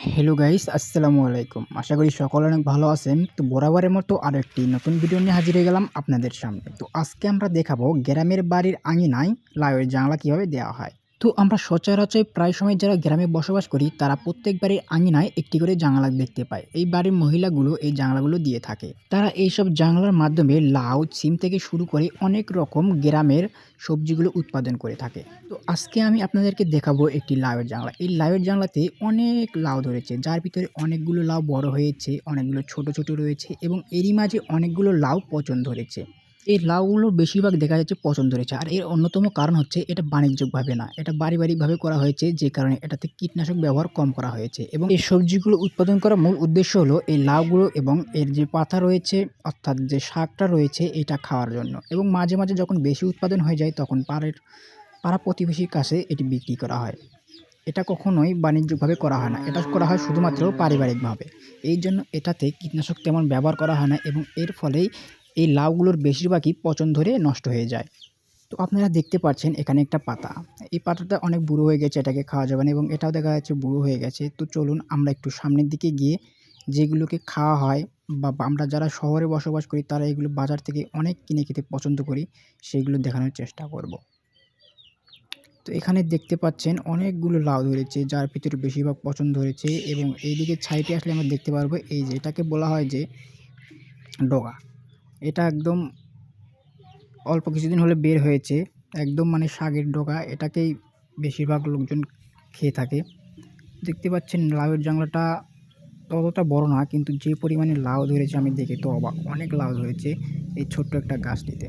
Hello guys, আসসালামু আলাইকুম। আশা করি সকলে অনেক ভালো আছেন। তো বরাবরের মতো আরেকটি নতুন ভিডিও নিয়ে হাজির হয়ে গেলাম আপনাদের সামনে। তো আজকে আমরা দেখাবো গ্রামের বাড়ির আঙিনায় লাউয়ের জানালা কীভাবে দেওয়া হয়। তো আমরা সচরাচর প্রায় সময় যারা গ্রামে বসবাস করি তারা প্রত্যেক বাড়ির আঙিনায় একটি করে জানালা দেখতে পায়। এই বাড়ির মহিলাগুলো এই জানালাগুলো দিয়ে থাকে। তারা এইসব জানালার মাধ্যমে লাউ, সিম থেকে শুরু করে অনেক রকম গ্রামের সবজিগুলো উৎপাদন করে থাকে। তো আজকে আমি আপনাদেরকে দেখাবো একটি লাউয়ের জানালা। এই লাউয়ের জানালাতে অনেক লাউ ধরেছে, যার ভিতরে অনেকগুলো লাউ বড় হয়েছে, অনেকগুলো ছোট ছোট রয়েছে এবং এরই মাঝে অনেকগুলো লাউ পচন ধরেছে। এই লাউগুলো বেশিরভাগ দেখা যাচ্ছে পচন ধরেছে, আর এর অন্যতম কারণ হচ্ছে এটা বাণিজ্যিকভাবে না, এটা পারিবারিকভাবে করা হয়েছে, যে কারণে এটাতে কীটনাশক ব্যবহার কম করা হয়েছে। এবং এই সবজিগুলো উৎপাদন করার মূল উদ্দেশ্য হলো এই লাউগুলো এবং এর যে পাতা রয়েছে অর্থাৎ যে শাকটা রয়েছে এটা খাওয়ার জন্য। এবং মাঝে মাঝে যখন বেশি উৎপাদন হয়ে যায় তখন পাড়া প্রতিবেশীর কাছে এটি বিক্রি করা হয়। এটা কখনোই বাণিজ্যিকভাবে করা হয় না, এটা করা হয় শুধুমাত্র পারিবারিকভাবে। এই জন্য এটাতে কীটনাশক তেমন ব্যবহার করা হয় না এবং এর ফলেই এই লাউগুলোর বেশিরভাগই পচন ধরে নষ্ট হয়ে যায়। তো আপনারা দেখতে পাচ্ছেন এখানে একটা পাতা, এই পাতাটা অনেক বুড়ো হয়ে গেছে, এটাকে খাওয়া যাবে না এবং এটাও দেখা যাচ্ছে বুড়ো হয়ে গেছে। তো চলুন আমরা একটু সামনের দিকে গিয়ে যেগুলোকে খাওয়া হয় বা আমরা যারা শহরে বসবাস করি তারা এগুলো বাজার থেকে অনেক কিনে খেতে পছন্দ করি, সেগুলো দেখানোর চেষ্টা করব। তো এখানে দেখতে পাচ্ছেন অনেকগুলো লাউ ধরেছে, যার ভিতরে বেশিরভাগ পচন ধরেছে এবং এইদিকে সাইডে আসলে আমরা দেখতে পারবো এই যে এটাকে বলা হয় যে ডগা। এটা একদম অল্প কিছুদিন হলে বের হয়েছে, একদম মানে শাকের ডগা, এটাকেই বেশিরভাগ লোকজন খেয়ে থাকে। দেখতে পাচ্ছেন লাউয়ের জাংলাটা ততটা বড় না, কিন্তু যে পরিমাণে লাউ ধরেছে আমি দেখে তো অবাক, অনেক লাউ ধরেছে এই ছোট্ট একটা গাছটিতে।